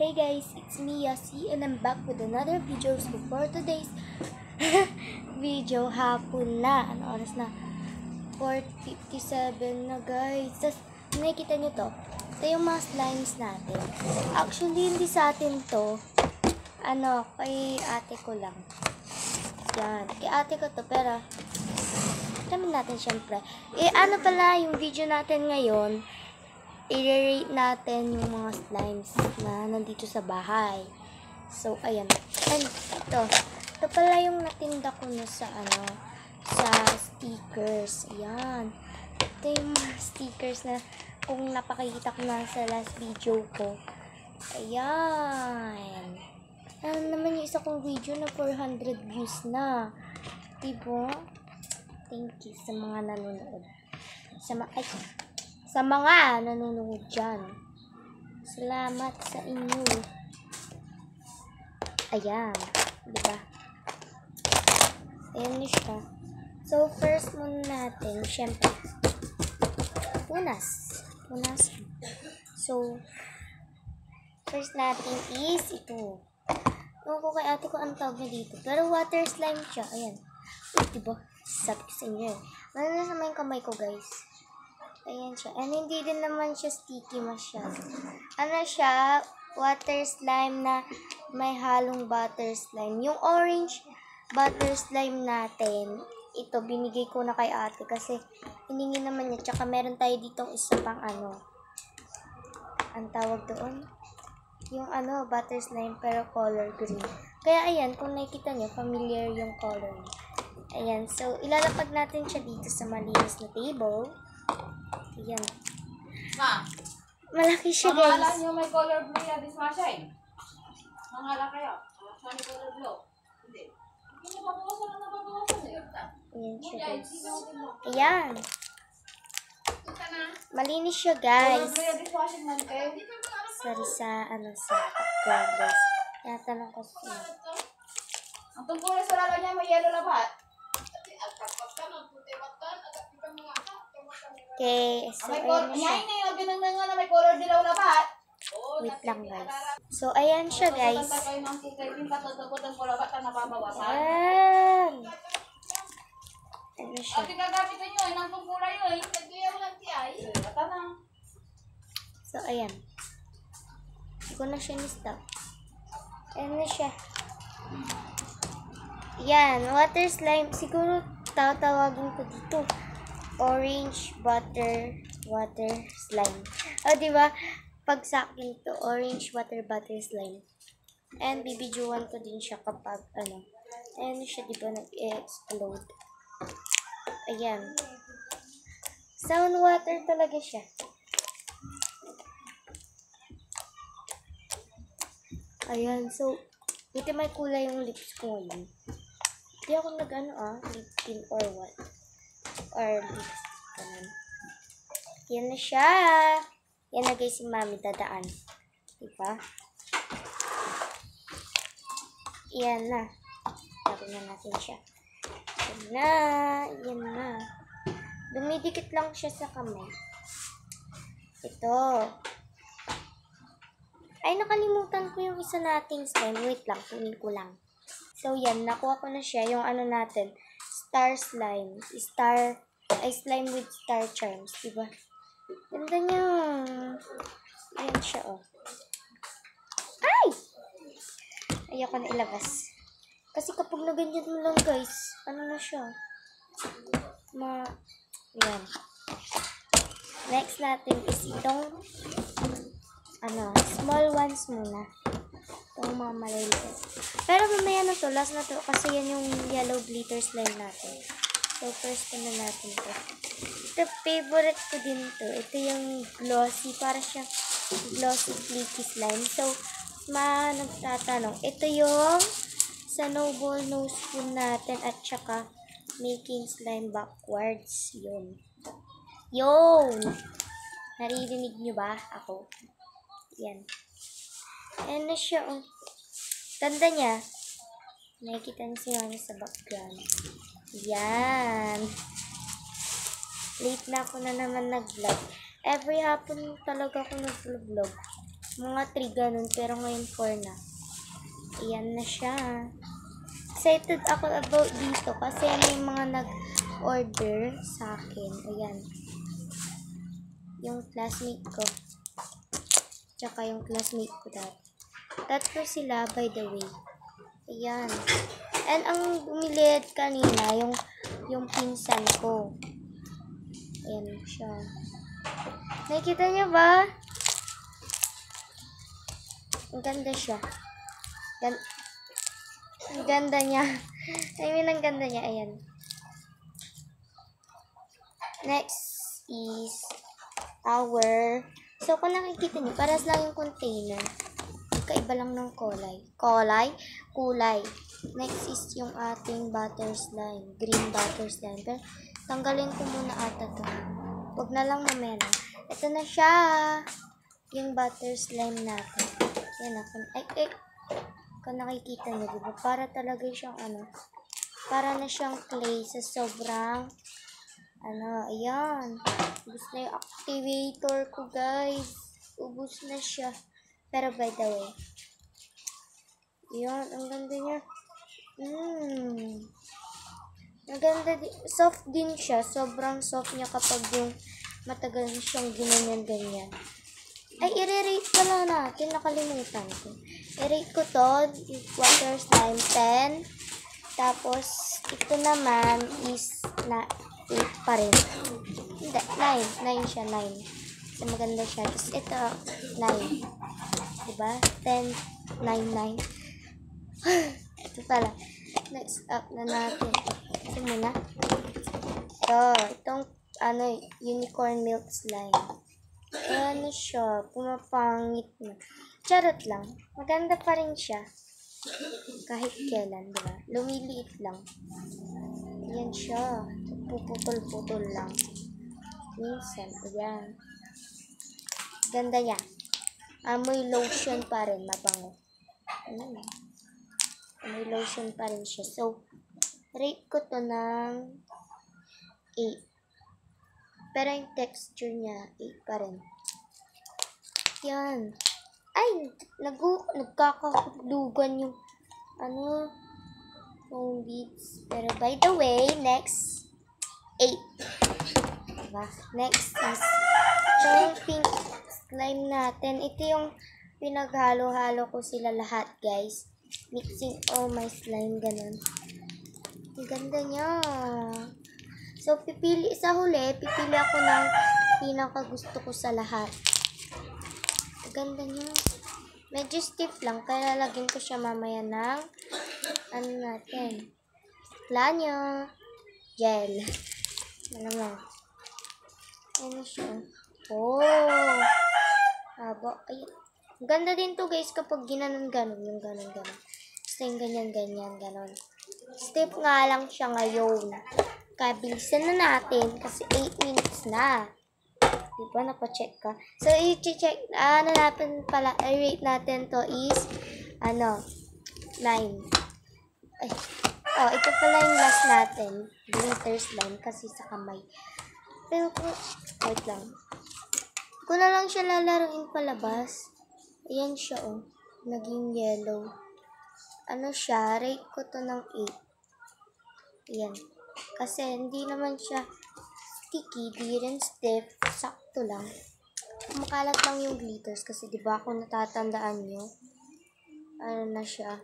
Hey guys, it's me Yasi and I'm back with another video. So for today's video, hapon na. Ano oras na? 4:57 na guys. Tapos nakikita nyo to. Ito yung mga slimes natin. Actually, hindi sa atin to. Kay ate ko lang. Yan. Kay ate ko to, pero namin natin syempre. Ano pala yung video natin ngayon? I-rate natin yung mga slimes na nandito sa bahay. So, ayan. And ito pala yung natinda ko na sa stickers. Ayan. Ito yung mga stickers na kung napakita ko na sa last video ko. Ayan. Ano naman yung isa kong video na 400 views na. Diba? Thank you sa mga nanonood. Sa mga nanonood dyan. Salamat sa inyo. Ayan. Diba? Ayan na siya. So, first muna natin, syempre, punas. So, first natin is ito. Ewan ko kay ate ko ang tawag niya dito. Pero water slime siya. Ayan. Diba? Sabi ko sa inyo. Nasa may kamay ko, guys. Ayan siya. And hindi din naman siya sticky masyado. Ano siya? Water slime na may halong butter slime. Yung orange butter slime natin, ito binigay ko na kay ate kasi hiningi naman niya. Tsaka meron tayo ditong isa pang ang tawag doon? Yung butter slime pero color green. Kaya ayan, kung nakikita niyo, familiar yung color niya. Ayan. So, ilalapag natin siya dito sa malinis na table. Ayan. Ma, malaki siya, guys. Mangalan nyo may color blue yan, dismashay. Mangalan kayo. May color blue. Hindi. Hindi nababawasan na nababawasan eh. Ayan siya, guys. Ayan. Malinis siya, guys. Color blue yan, diswashing man kayo. Sorry sa background, guys. Tinatanong ko siya. Ang tungkulay sa lala niya may yellow labat. Okay, so ayan siya. May color dilaw labat. Wait lang, guys. So, ayan siya, guys. Ayan. Ano siya? Ate gagapitan nyo, inang tungkulay yun. Nagduyaw lang siya. Bata na. So, ayan. Hindi ko na siya ni-stop. Ayan na siya. Yan, water slime. Siguro tatawagin ko dito. Orange butter slime. O, diba? Pag sa akin to, orange butter slime. And bibidyoan ko din siya kapag ayan siya, diba? Nag-explode. Ayan. Sound water talaga siya. Ayan, so, buti may kulay yung lips ko ngayon. Hindi ako lip tint or what. Or lips. Ganun. Yan na siya. Yan na guys, si mami dadaan. Diba? Yan na. Sabi na natin siya. Yan na. Dumidikit lang siya sa kamay. Ito. Ay, nakalimutan ko yung isa nating slime. Wait lang, kunin ko lang. So, yan. Nakuha ko na siya. Yung natin. Star slime. Slime with star charms. Diba? Ganda niya. Yan siya, oh. Ay! Ayoko na ilabas. Kasi kapag naganyan mo lang, guys, na siya? Yan. Next natin is itong small ones muna. Itong mga maliliit. Pero mamaya na to, last na to, kasi yan yung yellow glitter slime natin. So, first na natin to. Ito, favorite ko din to. Ito yung glossy, para siyang glossy flaky slime. So, nagtatanong, ito yung snowball nose spoon natin at saka making slime backwards. Yun! Naririnig nyo ba ako? Yan. Ayan na siya. Ganda niya. Nakikita niyo si mami sa background. Yan. Late na ako na naman nag-vlog. Every hapon talaga ako nag-vlog. Mga 3 ganun, pero ngayon 4 na. Ayan na siya. Excited ako about dito kasi may mga nag-order sa akin. Ayan. Yung classmate ko. Tsaka yung classmate ko dati. Tatlo sila, by the way. Ayan. And ang bumili kanina, yung pinsan ko. Ayan siya. Nakikita niyo ba? Ang ganda siya. Ang ganda niya. Ang ganda niya. Ayan. Next is our... So, kung nakikita niyo, paras lang yung container. Kaiba lang ng kulay. Next is yung ating butter slime. Green butter slime. Pero, tanggalin ko muna ata to. Huwag na lang mamaya na. Ito na siya. Yung butter slime natin. Yan ako. Kung nakikita niyo, diba? Para talaga siyang para na siyang clay sa sobrang ayan. Ubus na yung activator ko, guys. Ubus na siya. Pero by the way, yan, ang ganda niya. Ang ganda soft din siya. Sobrang soft niya kapag yung matagal siyang ginanyan-ganyan. Ay, i-rate pala natin. Nakalimutan ko. I-rate ko to, yung water slime 10. Tapos, ito naman is na 8 pa rin. Hindi, 9. 9 siya, 9. So, maganda siya. Tapos, ito, 9. Diba? 10, 9, 9. Ito pala. Next up na natin. Ito muna. Itong, unicorn milk slime. Ano siya? Pumapangit na. Charot lang. Maganda pa rin siya. Kahit kailan, diba? Lumiliit lang. Yan siya. Puputol-putol lang. Minsan. Ayan. Ganda niya. Amoy lotion pa rin. Mabango. Amoy lotion pa rin siya. So, rate ko to ng 8. Pero yung texture niya, 8 pa rin. Yan. Ay, nagkakahulugan yung, yung beads. Pero by the way, next, 8. Diba? Next is, yung pink slime natin. Ito yung pinaghalo-halo ko sila lahat, guys. Mixing all my slime, ganun. Ang ganda niya. So, sa huli, pipili ako ng pinakagusto ko sa lahat. Ang ganda niya. Medyo stiff lang, kaya lalagyan ko siya mamaya ng, natin, planyo, gel. Naman. Ano siya? Oh! Haba. Ay, ang ganda din to, guys, kapag ginanon-ganon, yung ganon-ganon. Basta yung ganyan-ganyan, ganon. Stiff nga lang siya ngayon. Kaya bilisan na natin kasi 8 minutes na. Diba? Napacheck ka. So, i-check. Natin pala. I-rate natin to is 9. Ay. Oh, ito pala yung last natin. Glitter slime kasi sa kamay. Pero wait lang. Kung na lang siya lalaruin palabas. Ayan siya, oh. Naging yellow. Ano siya? Rate ko to ng 8. Ayan. Kasi hindi naman siya sticky, di rin stiff, sakto lang. Makalat lang yung glitters kasi diba kung natatandaan nyo, na siya.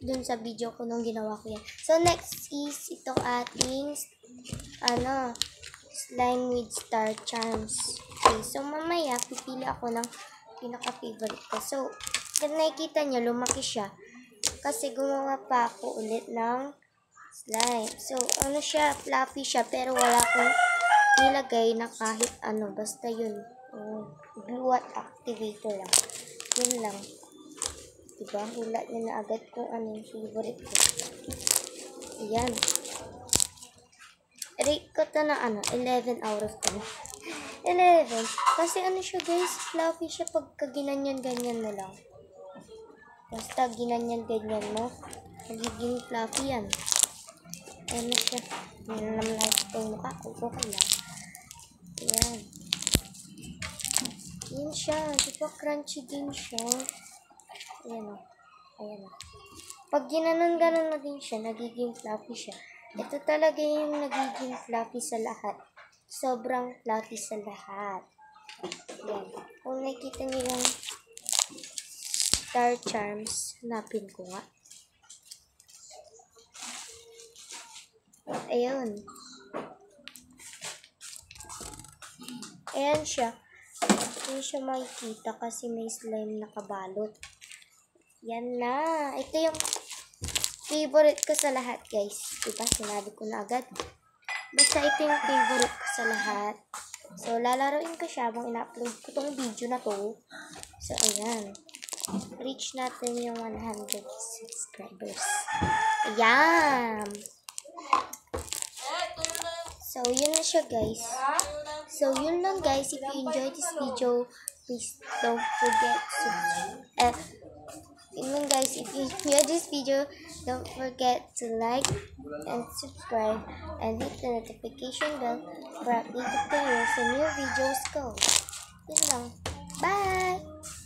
Dun sa video ko nung ginawa ko yan. So next is itong ating slime with star charms. Okay, so mamaya pipili ako ng pinaka-favorite ko. So, kung nakikita nyo, lumaki siya. Kasi gumawa pa ako ulit ng slime. So, siya, fluffy siya, pero wala akong nilagay na kahit basta yun. Glue at activator lang. Yun lang. Diba? Hula niya na agad kung ano yung favorite ko. Ayan. Rate ko to na 11 out of 10. 11. Kasi siya, guys, fluffy siya pagka ginanyan-ganyan mo lang. Basta ginanyan-ganyan mo, magiging fluffy yan. Ayan na siya. Nilalamlas itong mukha ko. Okay lang. Ayan. Yan siya. Diba crunchy din siya? Ayan o. Ayan o. Pag ginanon-ganon mo din siya, nagiging fluffy siya. Ito talaga yung nagiging fluffy sa lahat. Sobrang fluffy sa lahat. Ayan. Kung nakikita niyo yung Star Charms, hanapin ko nga. Ayun. Ayan siya. Hindi siya makikita kasi may slime na kabalot. Yan na. Ito yung favorite ko sa lahat, guys. Diba? Sinabi ko na agad. Basta ito yung favorite ko sa lahat. So, lalaroin ko siya habang ina-upload ko tong video na to. So, ayan. Reach natin yung 100 subscribers. Ayan. So, yun na siya, guys. So, yun lang, guys. If you enjoyed this video, please don't forget to... yun lang, guys. If you enjoyed this video, don't forget to like and subscribe and hit the notification bell for updated videos sa new videos ko. Yun lang. Bye!